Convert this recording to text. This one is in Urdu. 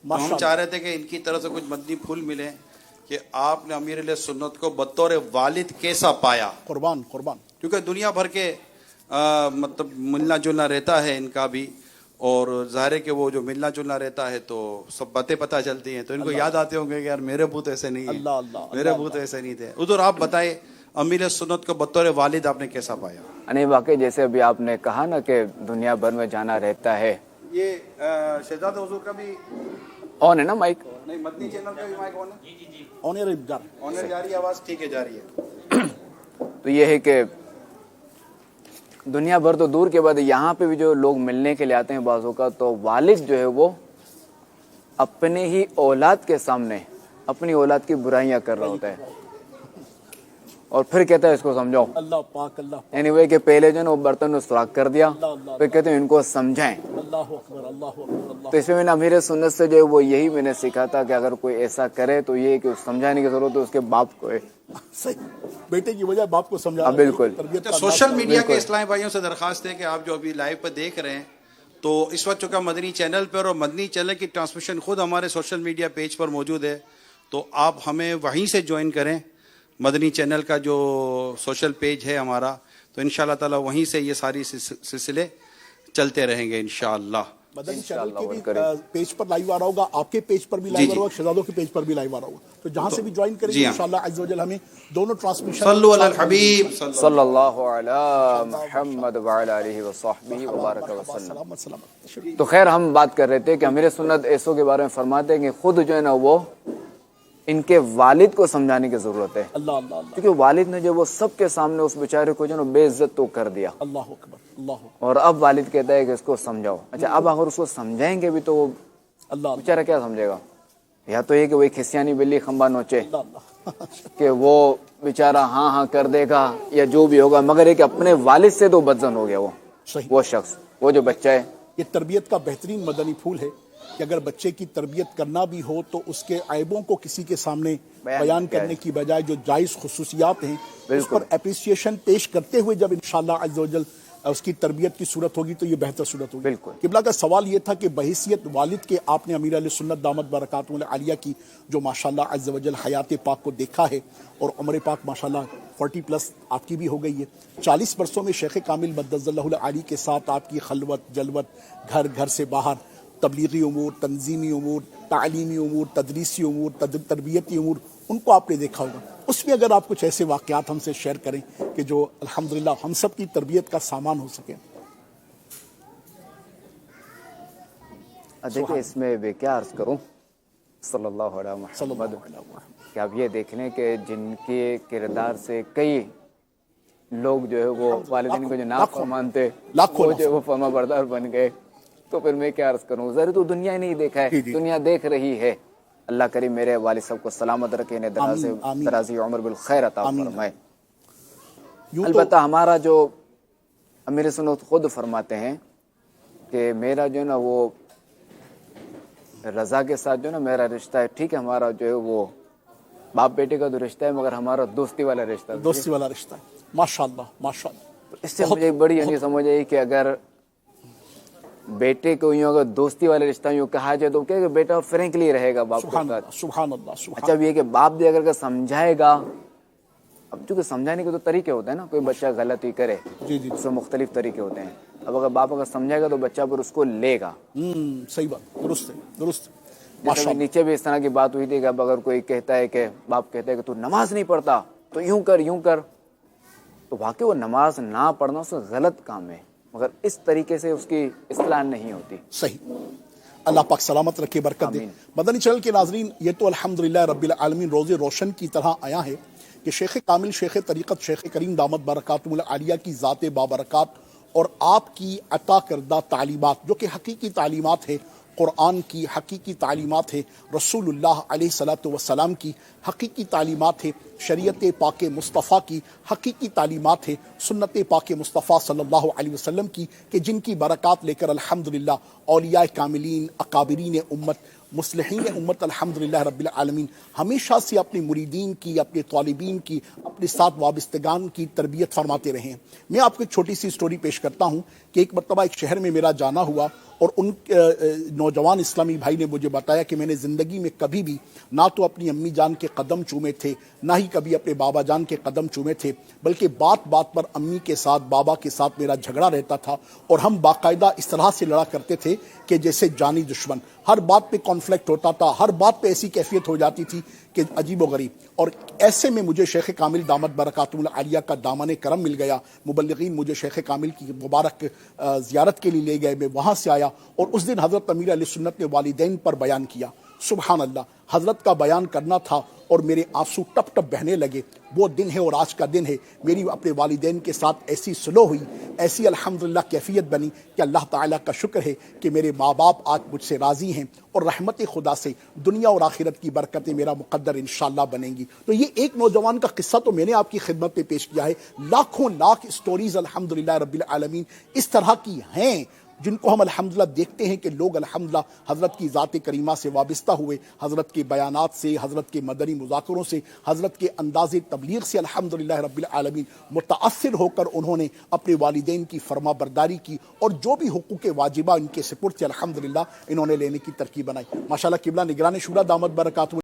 تو ہم چاہ رہے تھے کہ ان کی طرف سے کچھ مدنی پھول ملے کہ آپ نے امیر علیہ سنت کو بطور والد کیسا پایا. قربان قربان. کیونکہ دنیا بھر کے مطلب ملنا جلنا رہتا ہے ان کا بھی, اور ظاہر ہے کہ وہ جو ملنا جلنا رہتا ہے تو سب باتیں پتہ چلتی ہیں, تو ان کو یاد آتے ہوں گے کہ یار میرے ابو تو ایسے نہیں ہیں, میرے ابو تو ایسے نہیں تھے. ادھر آپ بتائیں امیر سنت کو بطور والد آپ نے کیسا پایا؟ نہیں واقعی جیسے ابھی آپ نے کہا نا کہ دنیا بھر میں جانا رہتا ہے. یہ شہزاد حضور کا بھی آن ہے نا مائک؟ نہیں, مدنی چینل کا بھی مائک آن ہے. آنر جا رہی ہے آواز؟ ٹھیک ہے, جا رہی ہے. تو یہ ہے کہ دنیا بھر تو دور کے بعد یہاں پہ بھی جو لوگ ملنے کے لیے آتے ہیں بعضوں کا, تو والد جو ہے وہ اپنے ہی اولاد کے سامنے اپنی اولاد کی برائیاں کر رہا ہوتا ہے اور پھر کہتا ہے اس کو سمجھاؤ. اللہ پاک اللہ اینی وے کہ پہلے جو ہے وہ برتن میں سراخ کر دیا, پھر کہتے ہیں ان کو سمجھائیں. اللہ اکبر اللہ اکبر. تو اس میں نے امیر سنت سے جو ہے وہ یہی میں نے سیکھا تھا کہ اگر کوئی ایسا کرے تو یہ کہ سمجھانے کی ضرورت ہے اس کے باپ کو ہے. صحیح, بیٹے کی وجہ باپ کو سمجھا. بالکل. سوشل میڈیا کے اسلامی بھائیوں سے درخواست ہے کہ آپ جو ابھی لائیو پہ دیکھ رہے ہیں, تو اس وقت چونکہ مدنی چینل پر اور مدنی چینل کی ٹرانسمیشن خود ہمارے سوشل میڈیا پیج پر موجود ہے, تو آپ ہمیں وہیں سے جوائن کریں. مدنی چینل کا جو سوشل پیج ہے ہمارا, تو انشاءاللہ تعالی وہیں سے یہ ساری سلسلے چلتے رہیں گے انشاءاللہ. مدنی چینل کے بھی پیج پر لائیو آ رہا ہوگا, آپ کے پیج پر بھی لائیو آ رہا ہوگا, شہزادوں کے پیج پر بھی لائیو آ رہا ہوگا, تو جہاں سے بھی جوائن کریں گے انشاءاللہ عز و جل ہمیں دونوں ٹرانسمیشن. صلو علی الحبیب صلی اللہ علی محمد وعلی آلہ وصحبہ وبارک وسلم. تو خیر ہم بات کر رہے تھے کہ امیر سنت ایسوں کے بارے میں فرماتے ہیں کہ خود جو ہے نا وہ ان کے والد کو سمجھانے کی ضرورت ہے. اللہ اللہ اللہ. کیونکہ والد نے جو وہ سب کے سامنے اس بیچارے کو جو ہے نا بے عزت تو کر دیا. اللہ اکبر اللہ اکبر. اور اب والد کہتا ہے کہ اس کو سمجھاؤ. اچھا اب اگر اس کو سمجھائیں گے بھی تو وہ اللہ بیچارہ کیا سمجھے گا؟ یا تو یہ کہ وہ کھسیانی بلی کھمبا نوچے اللہ کہ وہ بیچارہ ہاں ہاں کر دے گا یا جو بھی ہوگا, مگر یہ کہ اپنے والد سے تو بدزن ہو گیا وہ شخص, وہ جو بچہ ہے. یہ تربیت کا بہترین مدنی پھول ہے کہ اگر بچے کی تربیت کرنا بھی ہو تو اس کے عیبوں کو کسی کے سامنے بیان کرنے کی بجائے جو جائز خصوصیات ہیں اس پر اپریسیشن پیش کرتے ہوئے جب انشاءاللہ عز و جل اس کی تربیت کی صورت ہوگی تو یہ بہتر صورت ہوگی. قبلہ کا سوال یہ تھا کہ بحیثیت والد کے آپ نے امیر علیہ سنت دامت برکاتہ العالیہ کی جو ماشاءاللہ عز و جل حیات پاک کو دیکھا ہے, اور عمر پاک ماشاءاللہ 40+ آپ کی بھی ہو گئی ہے, 40 برسوں میں شیخ کامل مدد اللہ العالی کے ساتھ آپ کی خلوت جلوت, گھر گھر سے باہر, تبلیغی امور, تنظیمی امور, تعلیمی امور, تدریسی امور, تربیتی امور, ان کو آپ نے دیکھا ہوگا. اس میں اگر آپ کچھ ایسے واقعات ہم سے شیئر کریں کہ جو الحمدللہ ہم سب کی تربیت کا سامان ہو سکے. دیکھیں اس میں میں کیا عرض کروں, صلی اللہ علیہ محمد, کہ آپ یہ دیکھ لیں کہ جن کے کردار سے کئی لوگ جو ہے وہ والدین کو جو نافرمان تھے وہ جو وہ فرما بردار بن گئے, تو پھر میں کیا عرض کروں. ذرا تو دنیا ہی نہیں دیکھا ہے, دنیا دیکھ رہی ہے. اللہ کریم میرے والد صاحب کو سلامت رکھے, انہیں درازی عمر بالخیر عطا فرمائے. البتہ ہمارا جو امیر سنت خود فرماتے ہیں کہ میرا جو ہے نا وہ رضا کے ساتھ جو ہے نا میرا رشتہ ہے, ٹھیک ہے ہمارا جو ہے وہ باپ بیٹے کا تو رشتہ ہے, مگر ہمارا دوستی والا رشتہ ہے. دوستی والا رشتہ ہے. ماشاءاللہ ماشاءاللہ. اس سے مجھے بڑی یعنی سمجھ آئی کہ اگر بیٹے کو یوں اگر دوستی والے رشتہ یوں کہا جائے تو کہ بیٹا فرینکلی رہے گا باپ کے ساتھ. سبحان اللہ. اچھا اب یہ کہ باپ بھی اگر سمجھائے گا, اب چونکہ سمجھانے کے تو طریقے ہوتے ہیں نا, کوئی بچہ غلطی کرے اس میں مختلف طریقے ہوتے ہیں. اب اگر باپ اگر سمجھائے گا تو بچہ پر اس کو لے گا. صحیح بات, درست ہے درست. جیسے نیچے بھی اس طرح کی بات ہوئی تھی کہ اب اگر کوئی کہتا ہے کہ باپ کہتا ہے کہ تو نماز نہیں پڑھتا تو یوں کر, تو واقعی وہ نماز نہ پڑھنا اس کا غلط کام ہے, مگر اس طریقے سے اس کی اصلاح نہیں ہوتی. صحیح. اللہ پاک سلامت رکھے, برکت دے. مدنی چینل کے ناظرین, یہ تو الحمدللہ رب العالمین روز روشن کی طرح آیا ہے کہ شیخ کامل, شیخ طریقت, شیخ کریم دامت برکاتہ العالیہ کی ذات بابرکات اور آپ کی عطا کردہ تعلیمات جو کہ حقیقی تعلیمات ہے, قرآن کی حقیقی تعلیمات ہے, رسول اللہ علیہ الصلوۃ والسلام کی حقیقی تعلیمات ہے, شریعت پاک مصطفیٰ کی حقیقی تعلیمات ہے, سنت پاک مصطفیٰ صلی اللہ علیہ وسلم کی, کہ جن کی برکات لے کر الحمدللہ اولیاء کاملین, اکابرین امت, مصلحین امت الحمدللہ رب العالمین ہمیشہ سے اپنے مریدین کی, اپنے طالبین کی, اپنے ساتھ وابستگان کی تربیت فرماتے رہے ہیں. میں آپ کو ایک چھوٹی سی سٹوری پیش کرتا ہوں کہ کہ ایک مرتبہ ایک شہر میں میرا جانا ہوا اور ان نوجوان اسلامی بھائی نے مجھے بتایا کہ میں نے زندگی میں کبھی بھی نہ تو اپنی امی جان کے قدم چومے تھے نہ ہی کبھی اپنے بابا جان کے قدم چومے تھے، بلکہ بات بات پر امی کے ساتھ بابا کے ساتھ میرا جھگڑا رہتا تھا اور ہم باقاعدہ اس طرح سے لڑا کرتے تھے کہ جیسے جانی دشمن، ہر بات پہ کانفلکٹ ہوتا تھا، ہر بات پہ ایسی کیفیت ہو جاتی تھی کہ عجیب و غریب۔ اور ایسے میں مجھے شیخ کامل دامت برکاتہ العالیہ کا دامن کرم مل گیا، مبلغین مجھے شیخ کامل کی مبارک زیارت کے لیے لے گئے، میں وہاں سے آیا اور اس دن حضرت امیر علیہ سنت نے والدین پر بیان کیا۔ سبحان اللہ، حضرت کا بیان کرنا تھا اور میرے آنسو ٹپ ٹپ بہنے لگے۔ وہ دن ہے اور آج کا دن ہے، میری اپنے والدین کے ساتھ ایسی سلو ہوئی، ایسی الحمدللہ کیفیت بنی کہ اللہ تعالیٰ کا شکر ہے کہ میرے ماں باپ آج مجھ سے راضی ہیں اور رحمت خدا سے دنیا اور آخرت کی برکتیں میرا مقدر انشاءاللہ بنیں گی۔ تو یہ ایک نوجوان کا قصہ تو میں نے آپ کی خدمت میں پیش کیا ہے، لاکھوں لاکھ سٹوریز الحمدللہ رب العالمین اس طرح کی ہیں جن کو ہم الحمدللہ دیکھتے ہیں کہ لوگ الحمدللہ حضرت کی ذات کریمہ سے وابستہ ہوئے، حضرت کے بیانات سے، حضرت کے مدنی مذاکروں سے، حضرت کے انداز تبلیغ سے الحمدللہ رب العالمین متاثر ہو کر انہوں نے اپنے والدین کی فرما برداری کی اور جو بھی حقوق واجبہ ان کے سپرد سے الحمدللہ انہوں نے لینے کی ترکیب بنائی۔ ماشاءاللہ قبلہ نگران شورا دامت برکاتہ